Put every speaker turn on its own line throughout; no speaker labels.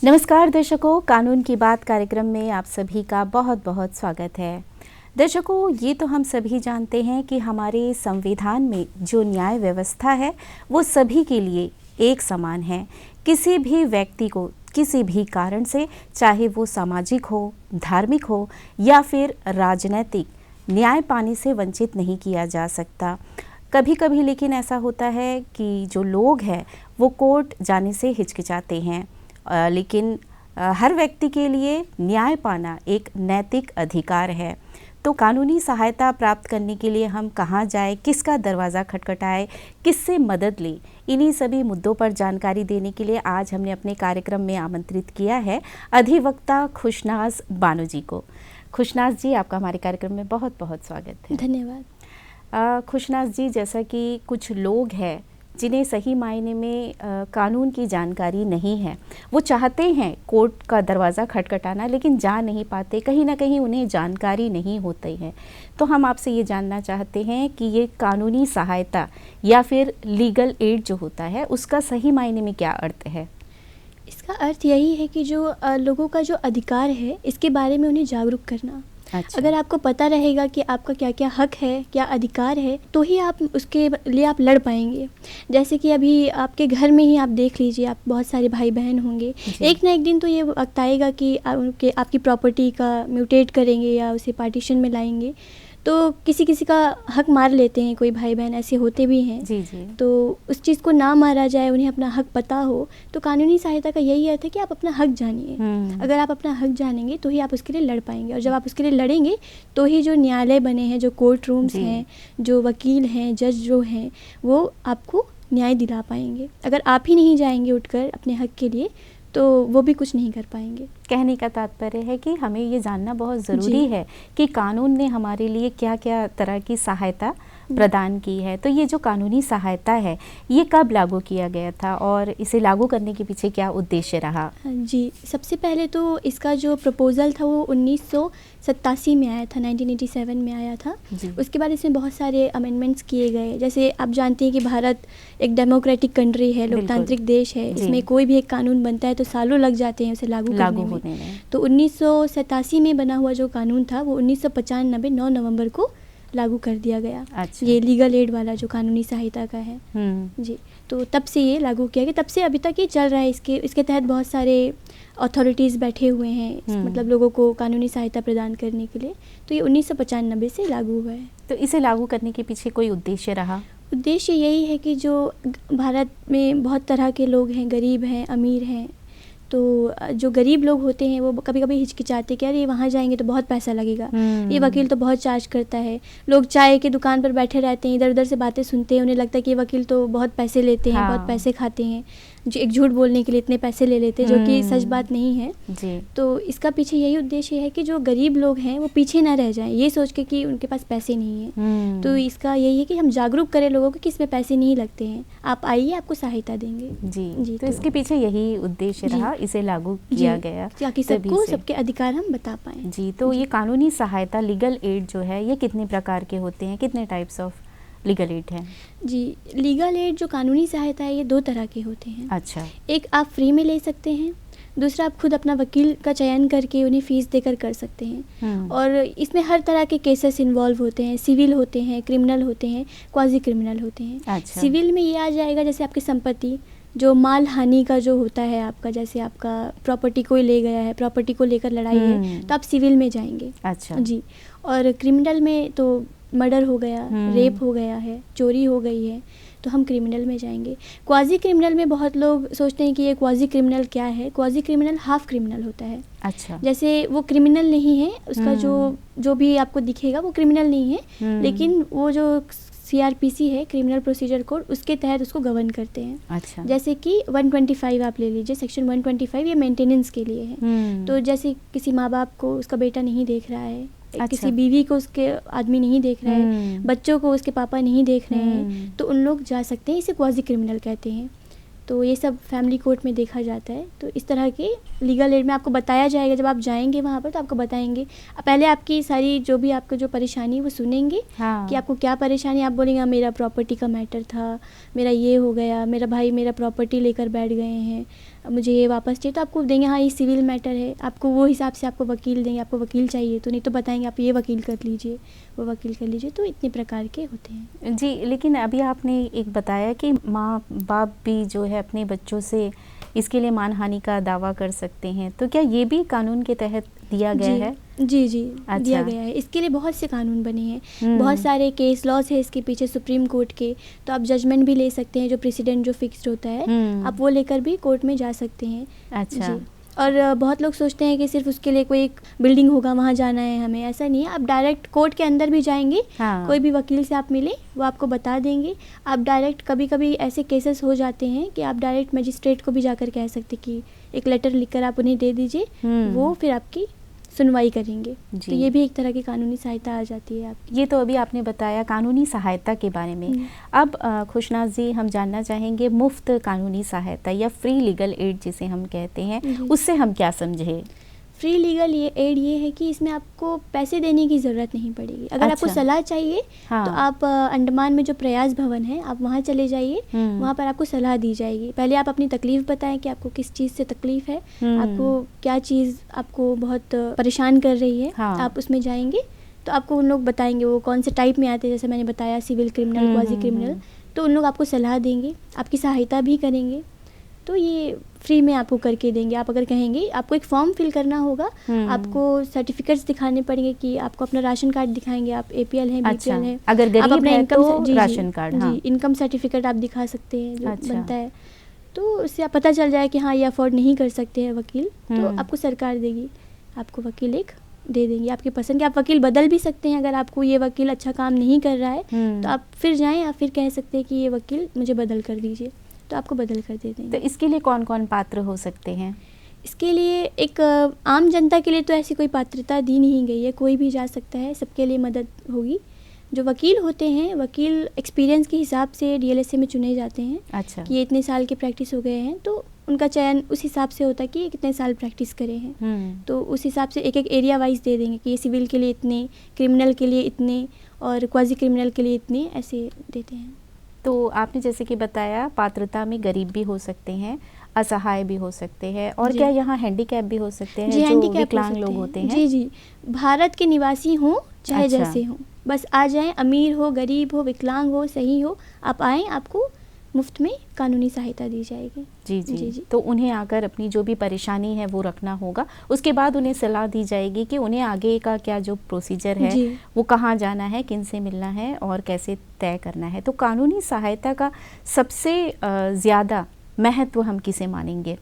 नमस्कार दर्शकों, कानून की बात कार्यक्रम में आप सभी का बहुत बहुत स्वागत है। दर्शकों, ये तो हम सभी जानते हैं कि हमारे संविधान में जो न्याय व्यवस्था है वो सभी के लिए एक समान है। किसी भी व्यक्ति को किसी भी कारण से, चाहे वो सामाजिक हो, धार्मिक हो या फिर राजनीतिक, न्याय पाने से वंचित नहीं किया जा सकता। कभी कभी लेकिन ऐसा होता है कि जो लोग हैं वो कोर्ट जाने से हिचकिचाते हैं, लेकिन हर व्यक्ति के लिए न्याय पाना एक नैतिक अधिकार है। तो कानूनी सहायता प्राप्त करने के लिए हम कहाँ जाएं, किसका दरवाज़ा खटखटाएं, किससे मदद लें, इन्हीं सभी मुद्दों पर जानकारी देने के लिए आज हमने अपने कार्यक्रम में आमंत्रित किया है अधिवक्ता खुशनाज बानो जी को। खुशनाज जी, आपका हमारे कार्यक्रम में बहुत बहुत स्वागत है।
धन्यवाद।
खुशनाज जी, जैसा कि कुछ लोग हैं जिन्हें सही मायने में कानून की जानकारी नहीं है, वो चाहते हैं कोर्ट का दरवाज़ा खटखटाना लेकिन जा नहीं पाते, कहीं ना कहीं उन्हें जानकारी नहीं होती है। तो हम आपसे ये जानना चाहते हैं कि ये कानूनी सहायता या फिर लीगल एड जो होता है उसका सही मायने में क्या अर्थ है?
इसका अर्थ यही है कि जो लोगों का जो अधिकार है इसके बारे में उन्हें जागरूक करना।
अच्छा।
अगर आपको पता रहेगा कि आपका क्या क्या हक है, क्या अधिकार है, तो ही आप उसके लिए आप लड़ पाएंगे। जैसे कि अभी आपके घर में ही आप देख लीजिए, आप बहुत सारे भाई बहन होंगे, एक ना एक दिन तो ये वक्त आएगा कि आपकी प्रॉपर्टी का म्यूटेट करेंगे या उसे पार्टीशन में लाएंगे, तो किसी किसी का हक मार लेते हैं, कोई भाई बहन ऐसे होते भी हैं।
जी जी।
तो उस चीज़ को ना मारा जाए, उन्हें अपना हक पता हो। तो कानूनी सहायता का यही अर्थ है कि आप अपना हक जानिए। अगर आप अपना हक जानेंगे तो ही आप उसके लिए लड़ पाएंगे, और जब आप उसके लिए लड़ेंगे तो ही जो न्यायालय बने हैं, जो कोर्ट रूम्स हैं, जो वकील हैं, जज जो हैं, वो आपको न्याय दिला पाएंगे। अगर आप ही नहीं जाएंगे उठकर अपने हक के लिए, तो वो भी कुछ नहीं कर पाएंगे।
कहने का तात्पर्य है कि हमें ये जानना बहुत ज़रूरी है कि कानून ने हमारे लिए क्या क्या तरह की सहायता प्रदान की है। तो ये जो कानूनी सहायता है ये कब लागू किया गया था और इसे लागू करने के पीछे क्या उद्देश्य रहा?
जी, सबसे पहले तो इसका जो प्रपोज़ल था वो 1987 में आया था, 1987 में आया था। उसके बाद इसमें बहुत सारे अमेंडमेंट्स किए गए। जैसे आप जानते हैं कि भारत एक डेमोक्रेटिक कंट्री है, लोकतांत्रिक देश है। इसमें कोई भी एक कानून बनता है तो सालों लग जाते हैं उसे लागू करने में। तो 1987 में बना हुआ जो कानून था वो 1995 9 नवंबर को लागू कर दिया गया।
अच्छा।
ये लीगल एड वाला जो कानूनी सहायता का है। जी, तो तब से ये लागू किया गया, तब से अभी तक ये चल रहा है। इसके तहत बहुत सारे अथॉरिटीज़ बैठे हुए हैं, मतलब लोगों को कानूनी सहायता प्रदान करने के लिए। तो ये 1995 से लागू हुआ है।
तो इसे लागू करने के पीछे कोई उद्देश्य रहा?
उद्देश्य यही है कि जो भारत में बहुत तरह के लोग हैं, गरीब हैं, अमीर हैं। तो जो गरीब लोग होते हैं वो कभी कभी हिचकिचाते कि अरे वहाँ जाएंगे तो बहुत पैसा लगेगा, ये वकील तो बहुत चार्ज करता है। लोग चाय की दुकान पर बैठे रहते हैं, इधर उधर से बातें सुनते हैं, उन्हें लगता है कि ये वकील तो बहुत पैसे लेते हैं, बहुत पैसे खाते हैं, जो एक झूठ बोलने के लिए इतने पैसे ले लेते हैं, जो कि सच बात नहीं है।
जी।
तो इसका पीछे यही उद्देश्य है कि जो गरीब लोग हैं वो पीछे ना रह जाएं, ये सोच के कि उनके पास पैसे नहीं है। तो इसका यही है कि हम जागरूक करें लोगों को कि इसमें पैसे नहीं लगते हैं, आप आइए, आपको सहायता देंगे।
जी। तो इसके पीछे यही उद्देश्य रहा, इसे लागू किया गया
ताकि सबको सबके अधिकार हम बता पाएं।
जी। तो ये कानूनी सहायता लीगल एड जो है ये कितने प्रकार के होते हैं, कितने टाइप्स ऑफ लीगल एड है?
जी, लीगल एड जो कानूनी सहायता है ये 2 तरह के होते हैं।
अच्छा।
एक आप फ्री में ले सकते हैं, दूसरा आप खुद अपना वकील का चयन करके उन्हें फ़ीस देकर कर सकते हैं। और इसमें हर तरह के केसेस इन्वॉल्व होते हैं, सिविल होते हैं, क्रिमिनल होते हैं, क्वाजी क्रिमिनल होते हैं।
अच्छा।
सिविल में ये आ जाएगा जैसे आपकी संपत्ति, जो माल हानि का जो होता है आपका, जैसे आपका प्रॉपर्टी कोई ले गया है, प्रॉपर्टी को लेकर लड़ाई है, तो आप सिविल में जाएंगे।
अच्छा।
जी। और क्रिमिनल में तो मर्डर हो गया, रेप हो गया है, चोरी हो गई है, तो हम क्रिमिनल में जाएंगे। क्वाजी क्रिमिनल में बहुत लोग सोचते हैं कि ये क्वाजी क्रिमिनल क्या है। क्वाजी क्रिमिनल हाफ क्रिमिनल होता है।
अच्छा।
जैसे वो क्रिमिनल नहीं है, उसका जो भी आपको दिखेगा वो क्रिमिनल नहीं है, लेकिन वो जो CRPC है, क्रिमिनल प्रोसीजर कोड, उसके तहत उसको गवर्न करते हैं।
अच्छा।
जैसे कि 125 आप ले लीजिए, सेक्शन 125 ये मेंटेनेंस के लिए है। तो जैसे किसी माँ बाप को उसका बेटा नहीं देख रहा है,
अच्छा।
किसी बीवी को उसके आदमी नहीं देख रहा है, बच्चों को उसके पापा नहीं देख रहे हैं, तो उन लोग जा सकते हैं, इसे क्वाजी क्रिमिनल कहते हैं। तो ये सब फैमिली कोर्ट में देखा जाता है। तो इस तरह के लीगल एड में आपको बताया जाएगा, जब आप जाएंगे वहाँ पर तो आपको बताएंगे, पहले आपकी सारी जो भी आपको जो परेशानी वो सुनेंगे। हाँ। कि आपको क्या परेशानी, आप बोलेंगे मेरा प्रॉपर्टी का मैटर था, मेरा ये हो गया, मेरा भाई मेरा प्रॉपर्टी लेकर बैठ गए हैं, मुझे ये वापस चाहिए, तो आपको देंगे हाँ ये सिविल मैटर है, आपको वो हिसाब से आपको वकील देंगे, आपको वकील चाहिए तो, नहीं तो बताएंगे आप ये वकील कर लीजिए, वो वकील कर लीजिए। तो इतने प्रकार के होते हैं
जी। लेकिन अभी आपने एक बताया कि माँ बाप भी जो है अपने बच्चों से इसके लिए मानहानि का दावा कर सकते हैं, तो क्या ये भी कानून के तहत दिया गया है?
जी जी।
अच्छा। दिया
गया है, इसके लिए बहुत से कानून बने हैं, बहुत सारे केस लॉज है इसके पीछे सुप्रीम कोर्ट के, तो आप जजमेंट भी ले सकते हैं, जो प्रेसिडेंट जो फिक्स्ड होता है आप वो लेकर भी कोर्ट में जा सकते हैं।
अच्छा जी।
और बहुत लोग सोचते हैं कि सिर्फ उसके लिए कोई एक बिल्डिंग होगा वहाँ जाना है हमें, ऐसा नहीं है, आप डायरेक्ट कोर्ट के अंदर भी जाएंगे। हाँ। कोई भी वकील से आप मिले वो आपको बता देंगे, आप डायरेक्ट कभी कभी ऐसे केसेस हो जाते हैं कि आप डायरेक्ट मजिस्ट्रेट को भी जाकर कह सकते कि एक लेटर लिखकर आप उन्हें दे दीजिए, वो फिर आपकी सुनवाई करेंगे। तो ये भी एक तरह की कानूनी सहायता आ जाती है आपकी।
ये तो अभी आपने बताया कानूनी सहायता के बारे में। अब खुशनाज जी, हम जानना चाहेंगे मुफ्त कानूनी सहायता या फ्री लीगल एड जिसे हम कहते हैं, उससे हम क्या समझे?
फ्री लीगल एड ये है कि इसमें आपको पैसे देने की ज़रूरत नहीं पड़ेगी। अगर आपको सलाह चाहिए तो आप अंडमान में जो प्रयास भवन है आप वहाँ चले जाइए, वहाँ पर आपको सलाह दी जाएगी। पहले आप अपनी तकलीफ़ बताएं कि आपको किस चीज़ से तकलीफ़ है, आपको क्या चीज़ आपको बहुत परेशान कर रही है। आप उसमें जाएंगे तो आपको उन लोग बताएंगे वो कौन से टाइप में आते हैं, जैसे मैंने बताया सिविल क्रिमिनल, क्वाजी क्रिमिनल, तो उन लोग आपको सलाह देंगे, आपकी सहायता भी करेंगे। तो ये फ्री में आपको करके देंगे। आप अगर कहेंगे, आपको एक फॉर्म फिल करना होगा, आपको सर्टिफिकेट्स दिखाने पड़ेंगे कि आपको अपना राशन कार्ड दिखाएंगे, आप APL हैं, BPL हैं,
अगर गरीब
अपना
है
इनकम
तो राशन कार्ड,
जी इनकम सर्टिफिकेट आप दिखा सकते हैं जो बनता है, तो उससे आप पता चल जाए कि हाँ ये अफोर्ड नहीं कर सकते हैं वकील, तो आपको सरकार देगी, आपको वकील एक दे देंगे आपकी पसंद के। आप वकील बदल भी सकते हैं, अगर आपको ये वकील अच्छा काम नहीं कर रहा है तो आप फिर जाएं, आप फिर कह सकते हैं कि ये वकील मुझे बदल कर दीजिए, तो आपको बदल कर दे देंगे।
तो इसके लिए कौन कौन पात्र हो सकते हैं?
इसके लिए एक आम जनता के लिए तो ऐसी कोई पात्रता दी नहीं गई है, कोई भी जा सकता है, सबके लिए मदद होगी। जो वकील होते हैं, वकील एक्सपीरियंस के हिसाब से DLSA में चुने जाते हैं। अच्छा। कि ये इतने साल के प्रैक्टिस हो गए हैं, तो उनका चयन उस हिसाब से होता है कि कितने साल प्रैक्टिस करे हैं, तो उस हिसाब से एक एक एरिया वाइज दे देंगे कि ये सिविल के लिए इतने, क्रिमिनल के लिए इतने और क्वाजी क्रिमिनल के लिए इतने, ऐसे देते हैं।
तो आपने जैसे कि बताया पात्रता में गरीब भी हो सकते हैं, असहाय भी हो सकते हैं, और क्या यहाँ हैंडीकैप भी हो सकते हैं, जो विकलांग लोग होते हैं?
जी जी, भारत के निवासी हों चाहे जैसे हों, बस आ जाएं, अमीर हो, गरीब हो, विकलांग हो, सही हो, आप आएँ, आपको मुफ्त में कानूनी सहायता दी जाएगी।
जी जी, जी जी। तो उन्हें आकर अपनी जो भी परेशानी है वो रखना होगा, उसके बाद उन्हें सलाह दी जाएगी कि उन्हें आगे का क्या जो प्रोसीजर है वो कहाँ जाना है, किन से मिलना है और कैसे तय करना है। तो कानूनी सहायता का सबसे ज़्यादा महत्व हम किसे मानेंगे?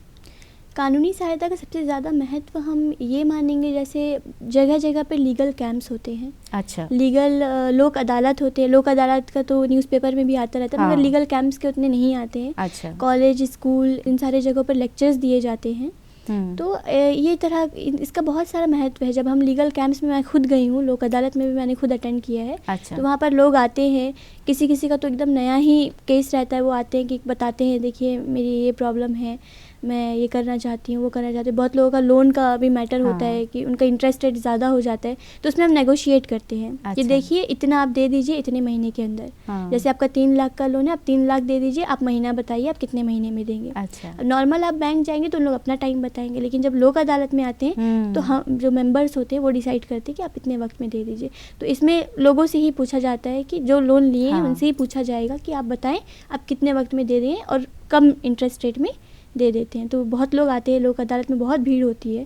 कानूनी सहायता का सबसे ज़्यादा महत्व हम ये मानेंगे, जैसे जगह जगह पे लीगल कैंप्स होते हैं। अच्छा। लीगल लोक अदालत होते हैं, लोक अदालत का तो न्यूज़पेपर में भी आता रहता है, मगर लीगल कैंप्स के उतने नहीं आते हैं। अच्छा। कॉलेज, स्कूल, इन सारे जगहों पर लेक्चर्स दिए जाते हैं। तो ये तरह इसका बहुत सारा महत्व है। जब हम लीगल कैंप्स में, मैं खुद गई हूँ, लोक अदालत में भी मैंने खुद अटेंड किया है। अच्छा। तो वहाँ पर लोग आते हैं, किसी किसी का तो एकदम नया ही केस रहता है, वो आते हैं कि बताते हैं देखिए मेरी ये प्रॉब्लम है, मैं ये करना चाहती हूँ, वो करना चाहती हूँ। बहुत लोगों का लोन का भी मैटर होता है कि उनका इंटरेस्ट रेट ज़्यादा हो जाता है, तो उसमें हम नेगोशिएट करते हैं। अच्छा। कि देखिए इतना आप दे दीजिए इतने महीने के अंदर। जैसे आपका 3 लाख का लोन है, आप 3 लाख दे दीजिए, आप महीना बताइए आप कितने महीने में देंगे। अच्छा। नॉर्मल आप बैंक जाएंगे तो उन लोग अपना टाइम बताएंगे, लेकिन जब लोक अदालत में आते हैं तो हम जो मेंबर्स होते हैं वो डिसाइड करते हैं कि आप इतने वक्त में दे दीजिए। तो इसमें लोगों से ही पूछा जाता है कि जो लोन लिए हैं उनसे ही पूछा जाएगा कि आप बताएं आप कितने वक्त में दे दें, और कम इंटरेस्ट रेट में दे देते हैं। तो बहुत लोग आते हैं, लोक अदालत में बहुत भीड़ होती है।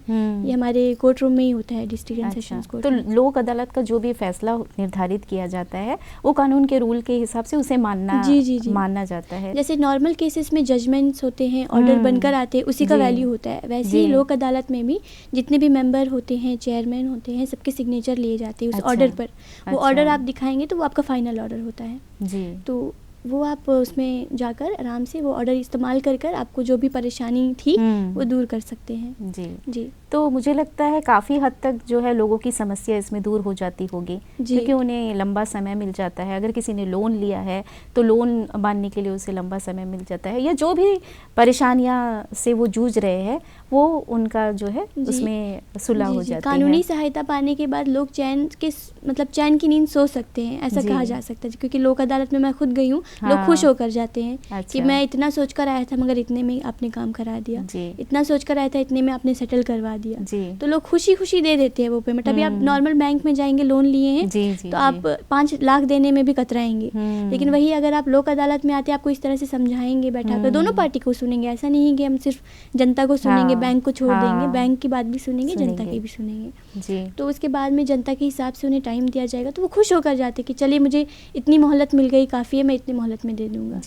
ये हमारे कोर्ट रूम में ही होता है, डिस्ट्रिक्ट एंड सेशंस कोर्ट।
तो लोक अदालत का जो भी फैसला निर्धारित किया जाता है वो कानून के रूल के हिसाब से उसे मानना मानना जाता है।
जैसे नॉर्मल केसेस में जजमेंट्स होते हैं, ऑर्डर बनकर आते हैं, उसी का वैल्यू होता है, वैसे ही लोक अदालत में भी जितने भी मेंबर होते हैं, चेयरमैन होते हैं, सबके सिग्नेचर लिए जाते हैं उस ऑर्डर पर। वो ऑर्डर आप दिखाएंगे तो वो आपका फाइनल ऑर्डर होता है जी। तो वो आप उसमें जाकर आराम से वो ऑर्डर इस्तेमाल कर कर आपको जो भी परेशानी थी वो दूर कर सकते हैं।
जी
जी।
तो मुझे लगता है काफ़ी हद तक जो है लोगों की समस्या इसमें दूर हो जाती होगी, क्योंकि उन्हें लंबा समय मिल जाता है। अगर किसी ने लोन लिया है तो लोन मानने के लिए उसे लंबा समय मिल जाता है, या जो भी परेशानियां से वो जूझ रहे हैं वो उनका जो है उसमें सुलह हो जाती है।
कानूनी सहायता पाने के बाद लोग चैन की नींद सो सकते हैं, ऐसा कहा जा सकता है। क्योंकि लोक अदालत में मैं खुद गई हूँ, लोग खुश होकर जाते हैं कि मैं इतना सोच कर आया था मगर इतने में आपने काम करा दिया, इतना सोच कर आया था इतने में आपने सेटल करवा दिया। तो लोग खुशी खुशी दे देते हैं वो पेमेंट। अभी आप नॉर्मल बैंक में जाएंगे, लोन लिए हैं तो आप 5 लाख देने में भी कतराएंगे, लेकिन वही अगर आप लोक अदालत में आते हैं, आपको इस तरह से समझाएंगे, बैठाकर दोनों पार्टी को सुनेंगे। ऐसा नहीं है कि हम सिर्फ जनता को सुनेंगे, बैंक को छोड़ देंगे, बैंक की बात भी सुनेंगे, जनता की भी सुनेंगे। तो उसके बाद में जनता के हिसाब से उन्हें टाइम दिया जाएगा तो वो खुश होकर जाते कि चलिए मुझे इतनी मोहलत मिल गई, काफ़ी है, मैं इतनी मोहलत में दे दूंगा।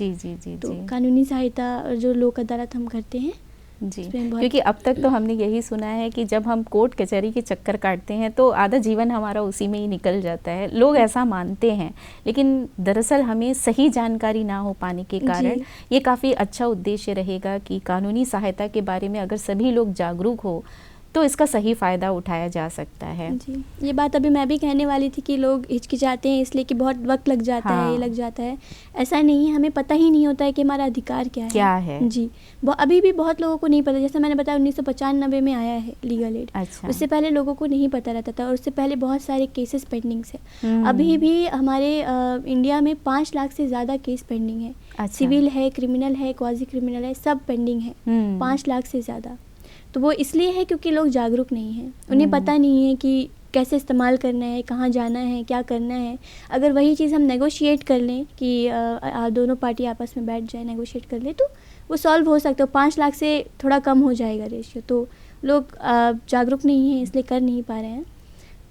तो कानूनी सहायता जो लोक अदालत हम करते हैं
जी, क्योंकि अब तक तो हमने यही सुना है कि जब हम कोर्ट कचहरी के चक्कर काटते हैं तो आधा जीवन हमारा उसी में ही निकल जाता है। लोग ऐसा मानते हैं, लेकिन दरअसल हमें सही जानकारी ना हो पाने के कारण ये काफ़ी अच्छा उद्देश्य रहेगा कि कानूनी सहायता के बारे में अगर सभी लोग जागरूक हो तो इसका सही फ़ायदा उठाया जा सकता है।
जी, ये बात अभी मैं भी कहने वाली थी कि लोग हिचकिचाते हैं इसलिए कि बहुत वक्त लग जाता है, ये लग जाता है। ऐसा नहीं है, हमें पता ही नहीं होता है कि हमारा अधिकार क्या है। जी, अभी भी बहुत लोगों को नहीं पता। जैसे मैंने बताया 1995 में आया है लीगल एड। अच्छा। उससे पहले लोगों को नहीं पता रहता था और उससे पहले बहुत सारे केसेस पेंडिंग है। अभी भी हमारे इंडिया में 5 लाख से ज़्यादा केस पेंडिंग है। अच्छा। सिविल है, क्रिमिनल है, क्वाजी क्रिमिनल है, सब पेंडिंग है, 5 लाख से ज़्यादा। तो वो इसलिए है क्योंकि लोग जागरूक नहीं हैं, उन्हें पता नहीं है कि कैसे इस्तेमाल करना है, कहाँ जाना है, क्या करना है। अगर वही चीज़ हम नेगोशिएट कर लें कि दोनों पार्टी आपस में बैठ जाए, नेगोशिएट कर ले, तो वो सॉल्व हो सकता है। 5 लाख से थोड़ा कम हो जाएगा रेशियो। तो लोग जागरूक नहीं हैं, इसलिए कर नहीं पा रहे हैं।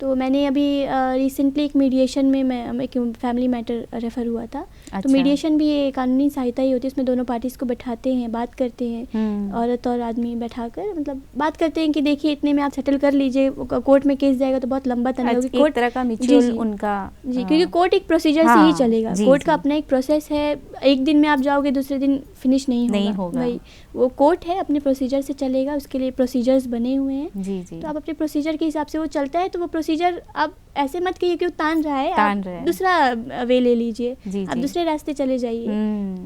तो मैंने अभी रिसेंटली एक मीडिएशन में मैं एक फैमिली मैटर रेफ़र हुआ था। अच्छा। तो मीडिएशन भी ये कानूनी सहायता ही होती है। इसमें दोनों पार्टीज़ को बैठाते हैं, बात करते हैं, औरत और आदमी बैठाकर मतलब बात करते हैं कि देखिए इतने में आप सेटल कर लीजिए, कोर्ट में केस जाएगा तो बहुत लंबा तनाव होगी। कोर्ट तरह का म्यूचुअल उनका क्योंकि कोर्ट एक प्रोसीजर से ही चलेगा। कोर्ट का अपना एक प्रोसेस है, एक दिन में आप जाओगे दूसरे दिन फिनिश नहीं होगा। वही वो कोर्ट है, अपने प्रोसीजर से चलेगा, उसके लिए प्रोसीजर्स बने हुए हैं। तो आप अपने प्रोसीजर के हिसाब से वो चलता है। तो वो प्रोसीजर आप ऐसे मत कहिए कि वो तान रहा है, आप दूसरा वे ले लीजिए, आप दूसरे रास्ते चले जाइए।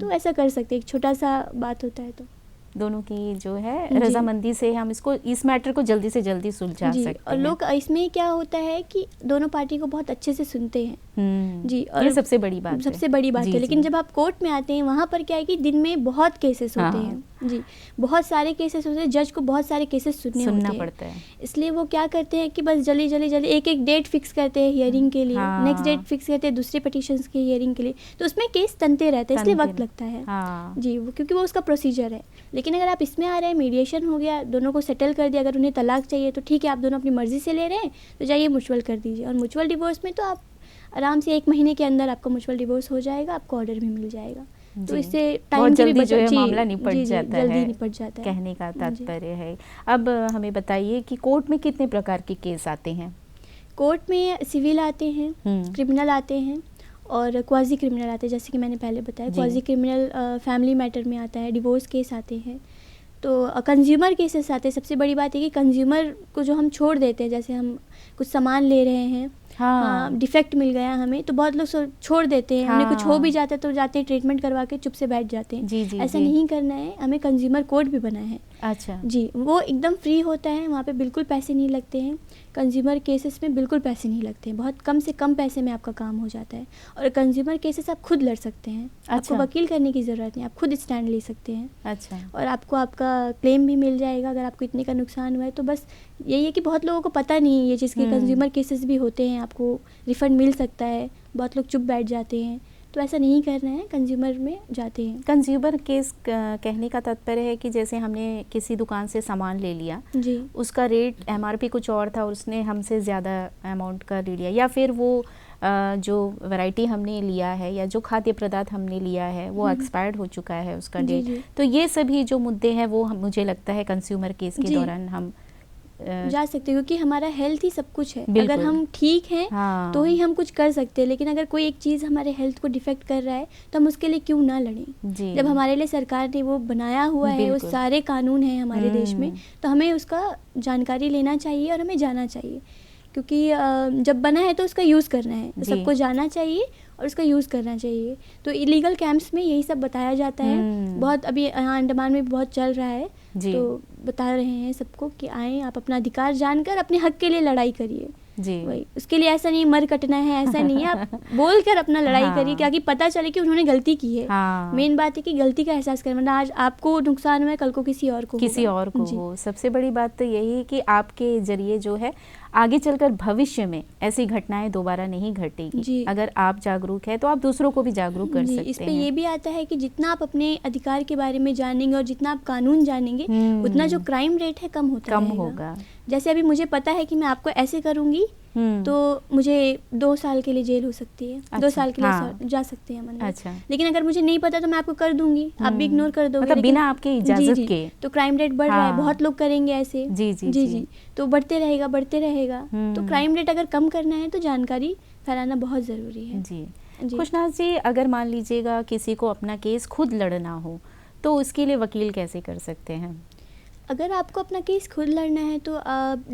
तो ऐसा कर सकते हैं, एक छोटा सा बात होता है। तो
दोनों की जो है रजामंदी से हम इस मैटर को जल्दी से जल्दी सुलझा सकते हैं।
और लोग इसमें क्या होता है कि दोनों पार्टी को बहुत अच्छे से सुनते हैं। जी, और
ये सबसे बड़ी बात
है। लेकिन जब आप कोर्ट में आते हैं वहाँ पर क्या है कि दिन में बहुत केसेस होते हैं। जी, बहुत सारे केसेस होते हैं, जज को बहुत सारे केसेस सुनना पड़ता है। इसलिए वो क्या करते हैं कि बस जल्दी एक डेट फिक्स करते हैं हियरिंग के लिए, नेक्स्ट डेट फिक्स करते हैं दूसरे पिटिशंस के हियरिंग के लिए। तो उसमें केस तनते रहते हैं, इसलिए वक्त लगता है। जी, वो क्योंकि वो उसका प्रोसीजर है। लेकिन अगर आप इसमें आ रहे हैं, मीडिएशन हो गया, दोनों को सेटल कर दिया, अगर उन्हें तलाक चाहिए तो ठीक है, आप दोनों अपनी मर्जी से ले रहे हैं तो जाइए म्यूचुअल कर दीजिए। और म्यूचुअल डिवोर्स में तो आप आराम से 1 महीने के अंदर आपका म्यूचुअल डिवोर्स हो जाएगा, आपको ऑर्डर भी मिल जाएगा। तो इससे टाइम की भी बचत,
मामला निपट जाता है,
जल्दी निपट जाता है,
कहने का तात्पर्य है। अब हमें बताइए कि कोर्ट में कितने प्रकार के केस आते हैं?
कोर्ट में सिविल आते हैं, क्रिमिनल आते हैं और क्वाजी क्रिमिनल आते हैं। जैसे कि मैंने पहले बताया, क्वाजी क्रिमिनल फैमिली मैटर में आता है, डिवोर्स केस आते हैं। तो कंज्यूमर केसेस आते हैं। सबसे बड़ी बात है कि कंज्यूमर को जो हम छोड़ देते हैं, जैसे हम कुछ सामान ले रहे हैं, डिफेक्ट मिल गया हमें, तो बहुत लोग छोड़ देते हैं। हमें कुछ हो भी जाता है तो जाते हैं ट्रीटमेंट करवा के चुप से बैठ जाते हैं। ऐसा नहीं करना है, हमें कंज्यूमर कोर्ट भी बना है। अच्छा जी, वो एकदम फ्री होता है, वहाँ पे बिल्कुल पैसे नहीं लगते हैं। कंज्यूमर केसेस में बिल्कुल पैसे नहीं लगते हैं, बहुत कम से कम पैसे में आपका काम हो जाता है। और कंज्यूमर केसेस आप खुद लड़ सकते हैं। आपको वकील करने की ज़रूरत नहीं, आप खुद स्टैंड ले सकते हैं। अच्छा, और आपको आपका क्लेम भी मिल जाएगा अगर आपको इतने का नुकसान हुआ है। तो बस यही है कि बहुत लोगों को पता नहीं है ये चीज़ कि कंज्यूमर केसेस भी होते हैं, आपको रिफंड मिल सकता है। बहुत लोग चुप बैठ जाते हैं, तो ऐसा नहीं करना है, कंज्यूमर में जाते हैं।
कंज्यूमर केस कहने का तात्पर्य है कि जैसे हमने किसी दुकान से सामान ले लिया जी, उसका रेट MRP कुछ और था और उसने हमसे ज़्यादा अमाउंट का ले लिया, या फिर वो जो वैरायटी हमने लिया है या जो खाद्य पदार्थ हमने लिया है वो एक्सपायर्ड हो चुका है उसका डेट। तो ये सभी जो मुद्दे हैं वो मुझे लगता है कंज्यूमर केस के दौरान हम
जा सकते हैं, क्योंकि हमारा हेल्थ ही सब कुछ है।
बिल्कुल।
अगर हम ठीक हैं
हाँ।
तो ही हम कुछ कर सकते हैं, लेकिन अगर कोई एक चीज़ हमारे हेल्थ को डिफेक्ट कर रहा है तो हम उसके लिए क्यों ना लड़ें।
जी।
जब हमारे लिए सरकार ने वो बनाया हुआ है, वो
बिल्कुल।
सारे कानून हैं हमारे देश में, तो हमें उसका जानकारी लेना चाहिए और हमें जाना चाहिए, क्योंकि जब बना है तो उसका यूज़ करना है, तो
जी।
सबको जाना चाहिए और उसका यूज़ करना चाहिए। तो इलीगल कैंप्स में यही सब बताया जाता है। बहुत अभी यहाँ अंडमान में बहुत चल रहा है, तो बता रहे हैं सबको कि आएँ, आप अपना अधिकार जानकर अपने हक के लिए लड़ाई करिए।
जी।
वही, उसके लिए ऐसा नहीं मर कटना है, ऐसा नहीं है, आप बोल कर अपना लड़ाई
हाँ।
करिए, ताकि पता चले कि उन्होंने गलती की है।
हाँ।
मेन बात है कि गलती का एहसास करें, वरना आज आपको नुकसान हुआ है, कल को किसी और को
हो। सबसे बड़ी बात तो यही है कि आपके जरिए जो है आगे चलकर भविष्य में ऐसी घटनाएं दोबारा नहीं घटेगी। अगर आप जागरूक हैं तो आप दूसरों को भी जागरूक कर सकते हैं।
इस पे ये भी आता है कि जितना आप अपने अधिकार के बारे में जानेंगे और जितना आप कानून जानेंगे, उतना जो क्राइम रेट है कम होगा। जैसे अभी मुझे पता है कि मैं आपको ऐसे करूंगी तो मुझे 2 साल के लिए जेल हो सकती है। अच्छा, 2 साल के लिए जा सकते हैं मन। अच्छा। लेकिन अगर मुझे नहीं पता तो मैं आपको कर दूंगी, आप भी इग्नोर कर दोगे,
मतलब बिना आपके इजाजत के।
तो क्राइम रेट बढ़ रहा है, बहुत लोग करेंगे ऐसे। जी, तो बढ़ते रहेगा। तो क्राइम रेट अगर कम करना है तो जानकारी फैलाना बहुत ज़रूरी है।
जी। खुशनाज जी, अगर मान लीजिएगा किसी को अपना केस खुद लड़ना हो तो उसके लिए वकील कैसे कर सकते हैं?
अगर आपको अपना केस खुद लड़ना है तो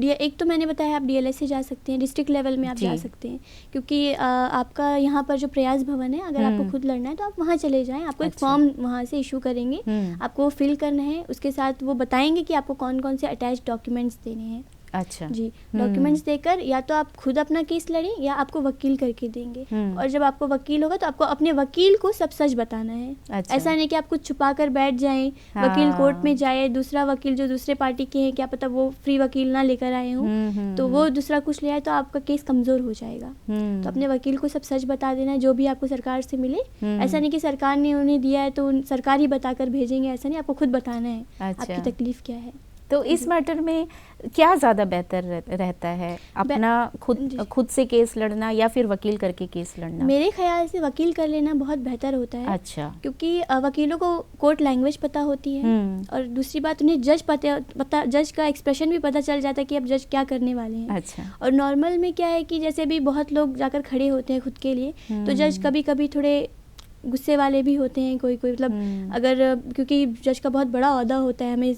एक तो मैंने बताया, आप DLS से जा सकते हैं, डिस्ट्रिक्ट लेवल में आप जा सकते हैं, क्योंकि आपका यहाँ पर जो प्रयास भवन है, अगर आपको खुद लड़ना है तो आप वहाँ चले जाएं। आपको एक फॉर्म वहाँ से इशू करेंगे, आपको वो फिल करना है, उसके साथ वो बताएंगे कि आपको कौन कौन से अटैच डॉक्यूमेंट्स देने हैं।
अच्छा
जी, डॉक्यूमेंट्स देकर या तो आप खुद अपना केस लड़ें या आपको वकील करके देंगे। और जब आपको वकील होगा तो आपको अपने वकील को सब सच बताना है। अच्छा। ऐसा नहीं कि आप कुछ छुपा कर बैठ जाएं। हाँ। वकील कोर्ट में जाए, दूसरा वकील जो दूसरे पार्टी के हैं, क्या पता वो फ्री वकील ना लेकर आए हों, तो वो दूसरा कुछ ले आए तो आपका केस कमज़ोर हो जाएगा। तो अपने वकील को सब सच बता देना है, जो भी आपको सरकार से मिले। ऐसा नहीं कि सरकार ने उन्हें दिया है तो सरकार ही बता कर भेजेंगे, ऐसा नहीं, आपको खुद बताना है आपकी तकलीफ क्या है।
तो इस मैटर में क्या ज़्यादा बेहतर रहता है, अपना खुद से केस लड़ना या फिर वकील करके केस लड़ना?
मेरे ख्याल से वकील कर लेना बहुत बेहतर होता है।
अच्छा।
क्योंकि वकीलों को कोर्ट लैंग्वेज पता होती है, और दूसरी बात उन्हें जज का एक्सप्रेशन भी पता चल जाता है कि अब जज क्या करने वाले हैं। अच्छा। और नॉर्मल में क्या है कि जैसे भी बहुत लोग जाकर खड़े होते हैं खुद के लिए, तो जज कभी कभी थोड़े गुस्से वाले भी होते हैं, कोई मतलब अगर, क्योंकि जज का बहुत बड़ा ओहदा होता है, हमें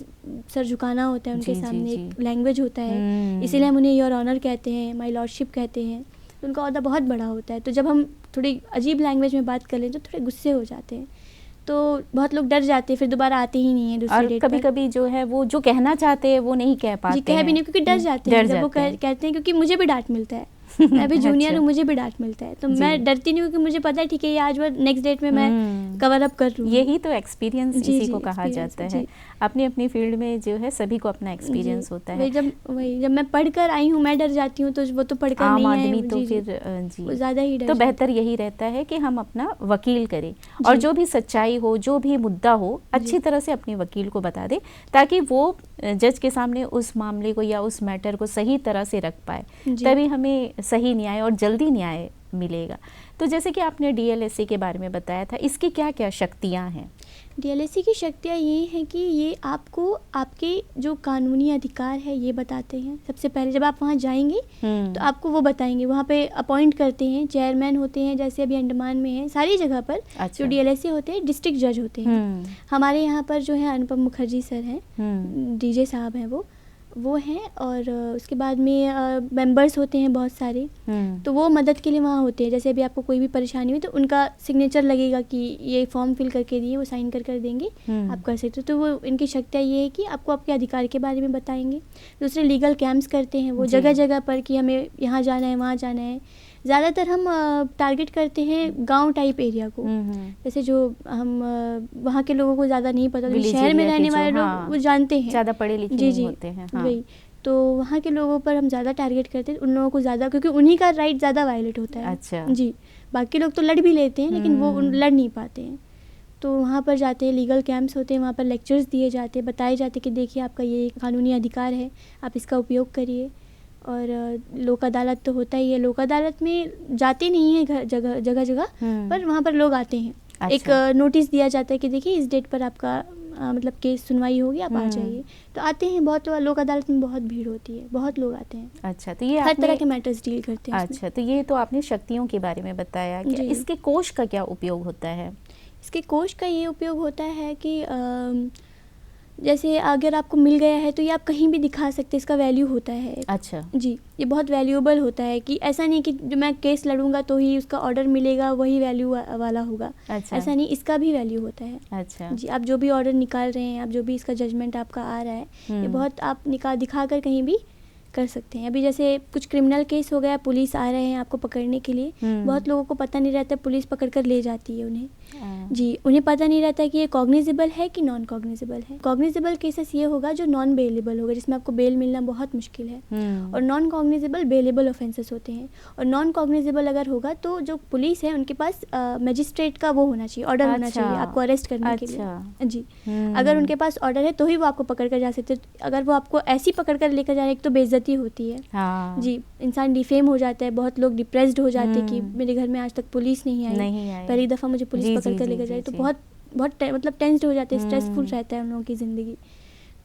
सर झुकाना होता है उनके सामने, एक लैंग्वेज होता है, इसीलिए हम उन्हें योर ऑनर कहते हैं, माय लॉर्डशिप कहते हैं। तो उनका ओहदा बहुत बड़ा होता है, तो जब हम थोड़ी अजीब लैंग्वेज में बात कर लें तो थोड़े गुस्से हो जाते हैं, तो बहुत लोग डर जाते हैं, फिर दोबारा आते ही नहीं है दूसरी डेट पर।
कभी कभी जो है वो जो कहना चाहते हैं वो नहीं कह पाते,
कह भी नहीं, क्योंकि डर जाते हैं। जब वो कहते हैं, क्योंकि मुझे भी डांट मिलता है, मैं भी जूनियर हूँ, मुझे भी डांट मिलता है, तो मैं डरती नहीं हूँ कि मुझे पता है ठीक है ये आज वो नेक्स्ट डेट में मैं कवर अप कर लूँ।
यही तो एक्सपीरियंस इसी को कहा जाता है। अपनी अपनी फील्ड में जो है सभी को अपना एक्सपीरियंस होता है।
जब मैं पढ़कर आई हूँ, मैं डर जाती हूँ, तो वो तो पढ़कर नहीं है
आदमी, तो फिर
ज़्यादा ही डर।
तो बेहतर यही रहता है कि हम अपना वकील करें और जो भी सच्चाई हो, जो भी मुद्दा हो, अच्छी तरह से अपने वकील को बता दे, ताकि वो जज के सामने उस मामले को या उस मैटर को सही तरह से रख पाए, तभी हमें सही न्याय और जल्दी न्याय मिलेगा। तो जैसे कि आपने DLSA के बारे में बताया था, इसकी क्या क्या शक्तियाँ हैं?
DLSA की शक्तियाँ ये हैं कि ये आपको आपके जो कानूनी अधिकार है ये बताते हैं। सबसे पहले जब आप वहाँ जाएंगे तो आपको वो बताएंगे, वहाँ पे अपॉइंट करते हैं, चेयरमैन होते हैं, जैसे अभी अंडमान में है, सारी जगह पर। अच्छा। जो DLSA होते हैं डिस्ट्रिक्ट जज होते हैं। हमारे यहाँ पर जो है अनुपम मुखर्जी सर हैं, DJ साहब हैं, वो हैं, और उसके बाद में मेंबर्स होते हैं बहुत सारे, तो वो मदद के लिए वहाँ होते हैं। जैसे अभी आपको कोई भी परेशानी हुई तो उनका सिग्नेचर लगेगा कि ये फॉर्म फिल करके दिए, वो साइन कर देंगे, आप कर सकते हो। तो वो इनकी शक्तियाँ ये है कि आपको आपके अधिकार के बारे में बताएंगे। दूसरे लीगल कैंप्स करते हैं वो जगह जगह पर कि हमें यहाँ जाना है, वहाँ जाना है। ज़्यादातर हम टारगेट करते हैं गांव टाइप एरिया को, जैसे जो हम वहाँ के लोगों को ज़्यादा नहीं पता, शहर में रहने वाले लोग वो जानते हैं,
ज़्यादा पढ़े लिखे नहीं होते हैं।
वही, तो वहाँ के लोगों पर हम ज़्यादा टारगेट करते हैं, उन लोगों को ज़्यादा, क्योंकि उन्हीं का राइट ज़्यादा वायलेट होता है। अच्छा। जी, बाकी लोग तो लड़ भी लेते हैं, लेकिन वो लड़ नहीं पाते हैं। तो वहाँ पर जाते हैं, लीगल कैंप्स होते हैं, वहाँ पर लेक्चर्स दिए जाते हैं, बताए जाते हैं कि देखिए आपका ये कानूनी अधिकार है, आप इसका उपयोग करिए। और लोक अदालत तो होता ही है, लोक अदालत में जाते नहीं है जगह जगह, पर वहाँ पर लोग आते हैं। अच्छा। एक नोटिस दिया जाता है कि देखिए इस डेट पर आपका मतलब केस सुनवाई होगी, आप आ जाइए। तो आते हैं बहुत, लोक अदालत में बहुत भीड़ होती है, बहुत लोग आते हैं।
अच्छा, तो ये
हर तरह के मैटर्स डील करते हैं।
अच्छा, तो ये तो आपने शक्तियों के बारे में बताया, कि इसके कोष का क्या उपयोग होता है?
इसके कोष का ये उपयोग होता है कि जैसे अगर आपको मिल गया है तो ये आप कहीं भी दिखा सकते हैं, इसका वैल्यू होता है।
अच्छा
जी, ये बहुत वैल्यूएबल होता है कि ऐसा नहीं कि जो मैं केस लड़ूंगा तो ही उसका ऑर्डर मिलेगा, वही वैल्यू वाला होगा।
अच्छा।
ऐसा नहीं, इसका भी वैल्यू होता है।
अच्छा
जी, आप जो भी ऑर्डर निकाल रहे हैं, आप जो भी इसका जजमेंट आपका आ रहा है, ये बहुत आप दिखा कर कहीं भी कर सकते हैं। अभी जैसे कुछ क्रिमिनल केस हो गया, पुलिस आ रहे हैं आपको पकड़ने के लिए, बहुत लोगों को पता नहीं रहता, पुलिस पकड़ कर ले जाती है उन्हें। जी, उन्हें पता नहीं रहता कि ये कॉग्निजेबल है कि नॉन कॉग्निजेबल है। कॉग्निजेबल केसेस ये होगा जो नॉन बेलेबल होगा, जिसमें आपको बेल मिलना बहुत मुश्किल है, और नॉन कॉग्निजेबल बेलेबल ऑफेंसेस होते हैं। और नॉन कॉग्निजेबल अगर होगा तो जो पुलिस है उनके पास मजिस्ट्रेट का वो होना चाहिए, ऑर्डर होना चाहिए आपको अरेस्ट करने के लिए। जी, अगर उनके पास ऑर्डर है तो ही वो आपको पकड़ कर जा सकते हैं। अगर वो आपको ऐसी पकड़ कर लेकर जा रहे हैं, एक तो बेइज्जती होती है।
हाँ।
जी, इंसान डिफेम हो जाता है, बहुत लोग डिप्रेस्ड हो जाते हैं कि मेरे घर में आज तक पुलिस नहीं आई, पहली दफ़ा मुझे पुलिस पकड़ कर लेकर जाए, तो बहुत मतलब टेंस्ड हो जाते हैं, स्ट्रेसफुल रहता है उन लोगों की ज़िंदगी।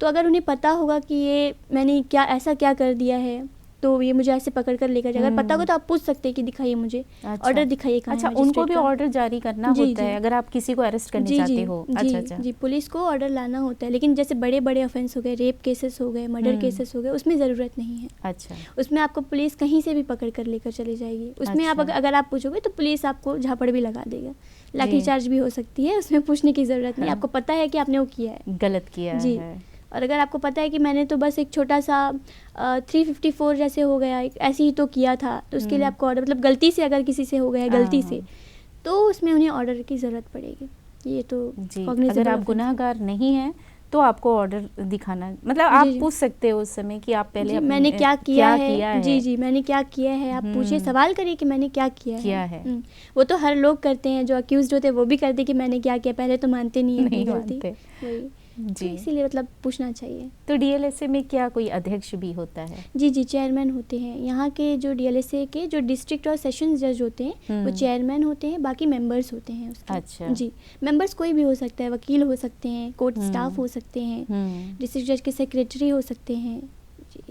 तो अगर उन्हें पता होगा कि ये मैंने ऐसा क्या कर दिया है, तो ये मुझे ऐसे पकड़ कर लेकर जाए, अगर पता होगा तो आप पूछ सकते हैं कि दिखाइए मुझे, ऑर्डर दिखाइए कहाँ है।
अच्छा, उनको भी ऑर्डर जारी करना होता है अगर आप किसी को अरेस्ट करने चाहते हो? अच्छा।
जी, पुलिस को ऑर्डर लाना होता है, लेकिन जैसे बड़े बड़े ऑफेंस हो गए, रेप केसेस हो गए, मर्डर केसेस हो गए, उसमें ज़रूरत नहीं है।
अच्छा,
उसमें आपको पुलिस कहीं से भी पकड़ कर लेकर चली जाएगी। उसमें आप अगर आप पूछोगे तो पुलिस आपको झापड़ भी लगा देगा, लाठीचार्ज भी हो सकती है, उसमें पूछने की ज़रूरत नहीं। आपको पता है कि आपने वो किया है,
गलत किया है।
और अगर आपको पता है कि मैंने तो बस एक छोटा सा 354 जैसे हो गया, ऐसे ही तो किया था, तो उसके लिए आपको ऑर्डर, मतलब गलती से अगर किसी से हो गया है, गलती से, तो उसमें उन्हें ऑर्डर की ज़रूरत पड़ेगी। ये तो
अगर आप गुनाहगार नहीं हैं तो आपको ऑर्डर दिखाना, मतलब आप पूछ सकते हो उस समय कि आप पहले
मैंने क्या किया है। जी, मैंने क्या किया है, आप पूछिए, सवाल करिए कि मैंने क्या किया है। वो तो हर लोग करते हैं, जो अक्यूज्ड होते हैं वो भी करते हैं कि मैंने क्या किया, पहले तो मानते नहीं है गलती, वही जी, इसीलिए मतलब पूछना चाहिए।
तो डीएलएसए में क्या कोई अध्यक्ष भी होता है?
जी, चेयरमैन होते हैं। यहाँ के जो डीएलएसए के जो डिस्ट्रिक्ट और सेशंस जज होते हैं, वो चेयरमैन होते हैं, बाकी मेंबर्स होते हैं उसके।
अच्छा। जी,
मेंबर्स कोई भी हो सकता है, वकील हो सकते हैं, कोर्ट स्टाफ हो सकते हैं, डिस्ट्रिक्ट जज के सेक्रेटरी हो सकते हैं। जी,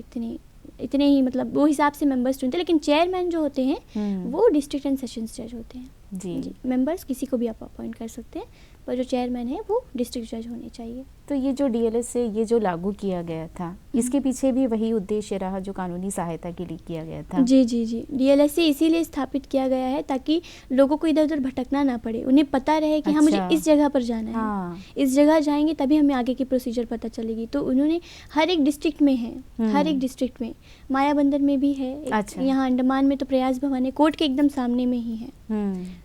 इतने ही, मतलब वो हिसाब से मेंबर्स चुनते हैं, लेकिन चेयरमैन जो होते हैं वो डिस्ट्रिक्ट एंड सेशंस जज होते हैं। जी, मेंबर्स किसी को भी आप अपॉइंट कर सकते हैं, पर जो चेयरमैन है वो डिस्ट्रिक्ट जज होने चाहिए।
तो ये जो डीएलएसए ये जो लागू किया गया था, इसके पीछे भी वही उद्देश्य रहा जो कानूनी सहायता के लिए किया गया था?
जी, डीएलएसए इसीलिए स्थापित किया गया है ताकि लोगों को इधर उधर भटकना ना पड़े, उन्हें पता रहे कि हाँ, मुझे इस जगह पर जाना है, इस जगह जाएंगे तभी हमें आगे की प्रोसीजर पता चलेगी। तो उन्होंने हर एक डिस्ट्रिक्ट में है, हर एक डिस्ट्रिक्ट में, मायाबंदर में भी है, यहाँ अंडमान में तो प्रयास भवन है, कोर्ट के एकदम सामने में ही है,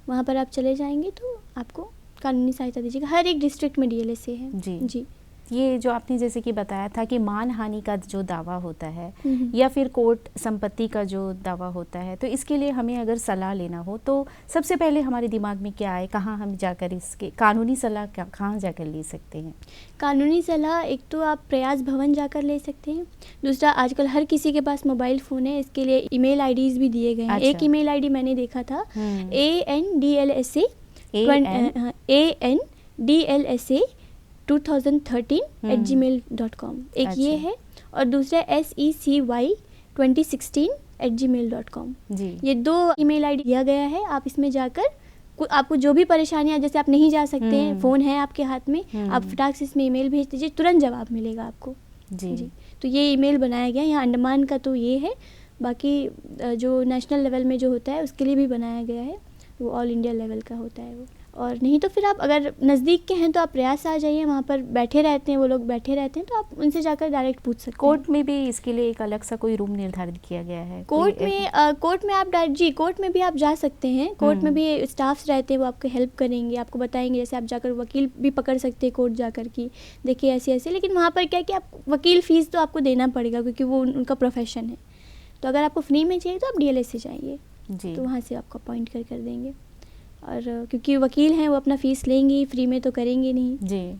वहाँ पर आप चले जाएंगे तो आपको कानूनी सहायता दीजिएगा। हर एक डिस्ट्रिक्ट में डीएलएसए है। जी,
ये जो आपने जैसे कि बताया था कि मानहानि का जो दावा होता है या फिर कोर्ट संपत्ति का जो दावा होता है, तो इसके लिए हमें अगर सलाह लेना हो तो सबसे पहले हमारे दिमाग में क्या आए, कहाँ हम जाकर इसके कानूनी सलाह कहाँ जाकर ले सकते हैं?
कानूनी सलाह एक तो आप प्रयास भवन जाकर ले सकते हैं, दूसरा आजकल हर किसी के पास मोबाइल फ़ोन है, इसके लिए ईमेल आईडीज़ भी दिए गए हैं। एक ईमेल आईडी मैंने देखा था, ANDLSA 2013 @gmail.com, एक ये है, और दूसरा SECY2016 @gmail.com। ये 2 ईमेल आईडी दिया गया है। आप इसमें जाकर आपको जो भी परेशानियाँ, जैसे आप नहीं जा सकते हैं, फ़ोन है आपके हाथ में, आप फटाक से इसमें ईमेल भेज दीजिए, तुरंत जवाब मिलेगा आपको। जी, तो ये ईमेल बनाया गया यहाँ अंडमान का, तो ये है, बाकी जो नेशनल लेवल में जो होता है उसके लिए भी बनाया गया है, वो ऑल इंडिया लेवल का होता है वो। और नहीं तो फिर आप अगर नज़दीक के हैं तो आप प्रयास आ जाइए, वहाँ पर बैठे रहते हैं वो लोग, बैठे रहते हैं, तो आप उनसे जाकर डायरेक्ट पूछ सकते हैं।
कोर्ट में भी इसके लिए एक अलग सा कोई रूम निर्धारित किया गया है?
कोर्ट में आप कोर्ट में भी आप जा सकते हैं। कोर्ट में भी स्टाफ्स रहते हैं, वो आपको हेल्प करेंगे, आपको बताएंगे, जैसे आप जाकर वकील भी पकड़ सकते हैं कोर्ट जाकर कि देखिए ऐसे, लेकिन वहाँ पर क्या है कि आप वकील फ़ीस तो आपको देना पड़ेगा, क्योंकि वो उनका प्रोफेशन है। तो अगर आपको फ्री में चाहिए तो आप डीएलएसए जाइए, तो वहाँ से आपको अपॉइंट कर देंगे। और क्योंकि वकील हैं वो अपना फ़ीस लेंगे, फ्री में तो करेंगे नहीं। जी,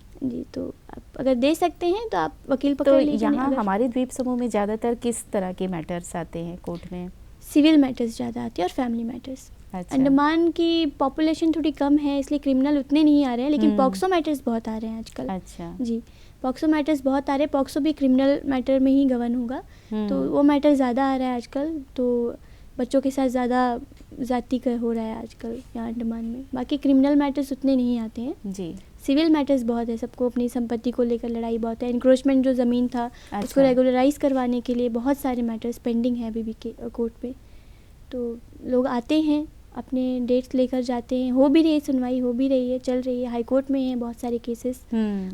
तो आप अगर दे सकते हैं तो आप वकील पकड़ लीजिए।
तो यहाँ हमारे द्वीप समूह में ज़्यादातर किस तरह के मैटर्स आते हैं कोर्ट में?
सिविल मैटर्स ज़्यादा आते हैं और फैमिली मैटर्स।
अच्छा।
अंडमान की पॉपुलेशन थोड़ी कम है, इसलिए क्रिमिनल उतने नहीं आ रहे हैं, लेकिन पॉक्सो मैटर्स बहुत आ रहे हैं आजकल।
अच्छा
जी, पॉक्सो मैटर्स बहुत आ रहे हैं। पॉक्सो भी क्रिमिनल मैटर में ही गवर्न होगा, तो वो मैटर ज़्यादा आ रहा है आजकल। तो बच्चों के साथ ज़्यादा ज़्यादती का हो रहा है आजकल यहाँ अंडमान में। बाकी क्रिमिनल मैटर्स उतने नहीं आते हैं
जी।
सिविल मैटर्स बहुत है, सबको अपनी संपत्ति को लेकर लड़ाई बहुत है। इंक्रोचमेंट जो ज़मीन था उसको रेगुलराइज करवाने के लिए बहुत सारे मैटर्स पेंडिंग है अभी भी के कोर्ट पे। तो लोग आते हैं, अपने डेट्स लेकर जाते हैं, हो भी रही है सुनवाई, हो भी रही है, चल रही है। हाई कोर्ट में हैं बहुत सारे केसेस।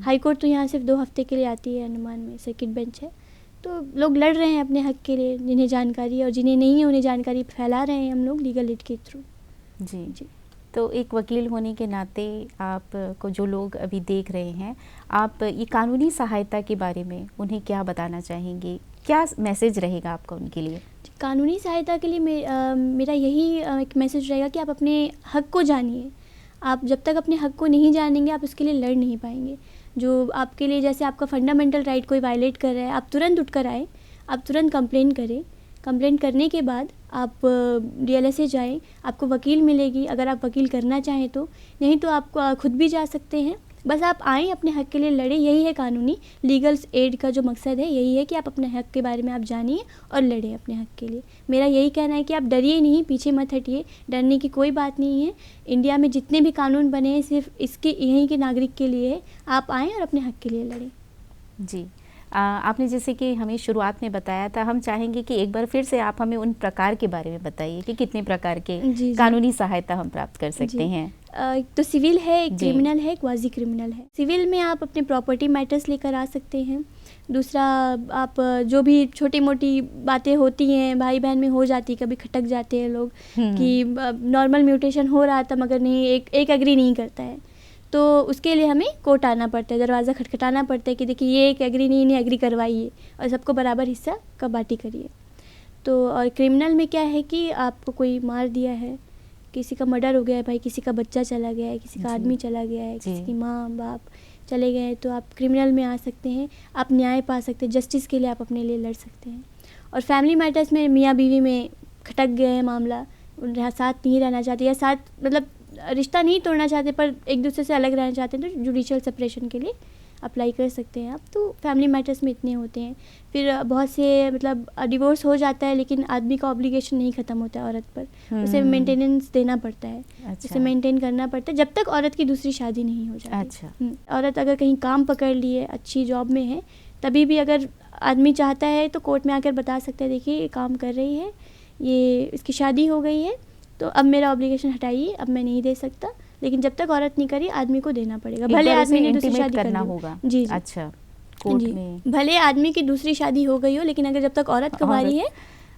हाई कोर्ट तो यहाँ सिर्फ 2 हफ्ते के लिए आती है, अंडमान में सर्किट बेंच है। तो लोग लड़ रहे हैं अपने हक के लिए, जिन्हें जानकारी है, और जिन्हें नहीं है उन्हें जानकारी फैला रहे हैं हम लोग लीगल एड के थ्रू।
जी जी। तो एक वकील होने के नाते आपको जो लोग अभी देख रहे हैं, आप ये कानूनी सहायता के बारे में उन्हें क्या बताना चाहेंगे, क्या मैसेज रहेगा आपका उनके लिए?
कानूनी सहायता के लिए मेरा यही एक मैसेज रहेगा कि आप अपने हक को जानिए। आप जब तक अपने हक को नहीं जानेंगे आप उसके लिए लड़ नहीं पाएंगे। जो आपके लिए, जैसे आपका फंडामेंटल राइट कोई वायलेट कर रहा है, आप तुरंत उठकर आए, आप तुरंत कंप्लेंट करें। कंप्लेंट करने के बाद आप DLSA जाएं, आपको वकील मिलेगी अगर आप वकील करना चाहें तो, नहीं तो आप खुद भी जा सकते हैं। बस आप आएँ, अपने हक के लिए लड़ें, यही है कानूनी लीगल एड का जो मकसद है, यही है कि आप अपने हक के बारे में आप जानिए और लड़ें अपने हक के लिए। मेरा यही कहना है कि आप डरिए नहीं, पीछे मत हटिए, डरने की कोई बात नहीं है। इंडिया में जितने भी कानून बने हैं सिर्फ इसके यहीं के नागरिक के लिए है। आप आएँ और अपने हक के लिए लड़ें।
जी, आपने जैसे कि हमें शुरुआत में बताया था, हम चाहेंगे कि एक बार फिर से आप हमें उन प्रकार के बारे में बताइए कि कितने प्रकार के कानूनी सहायता हम प्राप्त कर सकते हैं।
तो सिविल है, एक क्रिमिनल है, क्वाजी क्रिमिनल है। सिविल में आप अपने प्रॉपर्टी मैटर्स लेकर आ सकते हैं। दूसरा, आप जो भी छोटी मोटी बातें होती हैं भाई बहन में हो जाती, कभी खटक जाते हैं लोग कि नॉर्मल म्यूटेशन हो रहा था मगर नहीं, एक एग्री नहीं करता है, तो उसके लिए हमें कोर्ट आना पड़ता है, दरवाज़ा खटखटाना पड़ता है कि देखिए ये एक एग्री नहीं, इन्हें एग्री करवाइए और सबको बराबर हिस्सा का बाटी करिए। तो और क्रिमिनल में क्या है कि आपको कोई मार दिया है, किसी का मर्डर हो गया है भाई, किसी का बच्चा चला गया है, किसी का आदमी चला गया है, किसी की माँ बाप चले गए हैं, तो आप क्रिमिनल में आ सकते हैं, आप न्याय पा सकते हैं, जस्टिस के लिए आप अपने लिए लड़ सकते हैं। और फैमिली मैटर्स में मियाँ बीवी में खटक गए हैं मामला, साथ नहीं रहना चाहते या साथ मतलब रिश्ता नहीं तोड़ना चाहते पर एक दूसरे से अलग रहना चाहते हैं, तो जुडिशियल सेपरेशन के लिए अप्लाई कर सकते हैं आप। तो फैमिली मैटर्स में इतने होते हैं। फिर बहुत से मतलब डिवोर्स हो जाता है लेकिन आदमी का ऑब्लिगेशन नहीं ख़त्म होता है औरत पर, उसे मेंटेनेंस देना पड़ता है। अच्छा। उसे मेंटेन करना पड़ता है जब तक औरत की दूसरी शादी नहीं हो जाती। अच्छा। औरत अगर कहीं काम पकड़ लिए, अच्छी जॉब में है, तभी भी अगर आदमी चाहता है तो कोर्ट में आकर बता सकता है, देखिए ये काम कर रही है, ये इसकी शादी हो गई है, तो अब मेरा ऑब्लिगेशन हटाइए, अब मैं नहीं दे सकता। लेकिन जब तक औरत नहीं करी आदमी को देना पड़ेगा, भले आदमी ने दूसरी शादी करना होगा। जी। अच्छा, कोर्ट में भले आदमी की दूसरी शादी हो गई हो, लेकिन अगर जब तक औरत कुंवारी है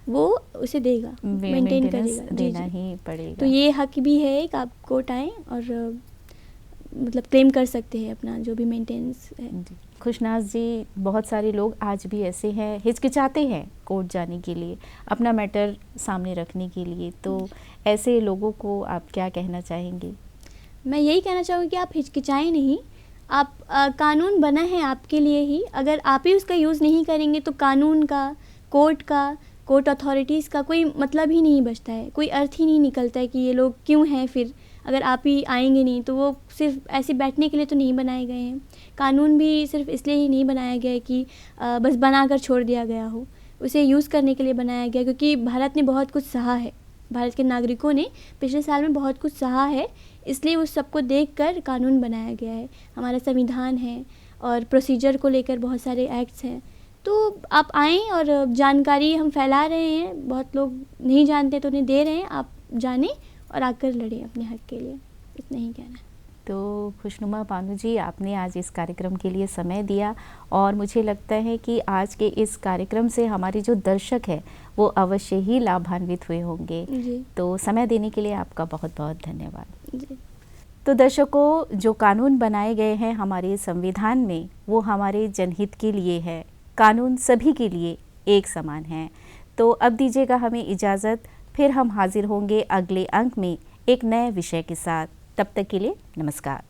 वो उसे देगा, मेंटेन करेगा, देना ही पड़ेगा। तो ये हक भी है एक, आप कोर्ट आएँ और मतलब क्लेम कर सकते हैं अपना जो भी मेंटेनेंस है।
खुशनाज जी, बहुत सारे लोग आज भी ऐसे हैं, हिचकिचाते हैं कोर्ट जाने के लिए, अपना मैटर सामने रखने के लिए, तो ऐसे लोगों को आप क्या कहना चाहेंगे?
मैं यही कहना चाहूँगी कि आप हिचकिचाएं नहीं, आप कानून बना है आपके लिए ही, अगर आप ही उसका यूज़ नहीं करेंगे तो कानून का, कोर्ट अथॉरिटीज़ का कोई मतलब ही नहीं बचता है, कोई अर्थ ही नहीं निकलता है कि ये लोग क्यों हैं। फिर अगर आप ही आएंगे नहीं तो वो सिर्फ ऐसे बैठने के लिए तो नहीं बनाए गए हैं। कानून भी सिर्फ इसलिए ही नहीं बनाया गया है कि बस बनाकर छोड़ दिया गया हो, उसे यूज़ करने के लिए बनाया गया, क्योंकि भारत ने बहुत कुछ सहा है, भारत के नागरिकों ने पिछले साल में बहुत कुछ सहा है, इसलिए उस सबको देखकर कानून बनाया गया है। हमारा संविधान है और प्रोसीजर को लेकर बहुत सारे एक्ट्स हैं। तो आप आएँ और जानकारी हम फैला रहे हैं, बहुत लोग नहीं जानते तो उन्हें दे रहे हैं, आप जानें और आकर लड़ें अपने हक के लिए, इतना ही कहना है।
तो खुशनुमा बानू जी, आपने आज इस कार्यक्रम के लिए समय दिया और मुझे लगता है कि आज के इस कार्यक्रम से हमारे जो दर्शक हैं वो अवश्य ही लाभान्वित हुए होंगे। तो समय देने के लिए आपका बहुत बहुत धन्यवाद।
जी।
तो दर्शकों, जो कानून बनाए गए हैं हमारे संविधान में वो हमारे जनहित के लिए है, कानून सभी के लिए एक समान है। तो अब दीजिएगा हमें इजाज़त, फिर हम हाजिर होंगे अगले अंक में एक नए विषय के साथ। तब तक के लिए नमस्कार।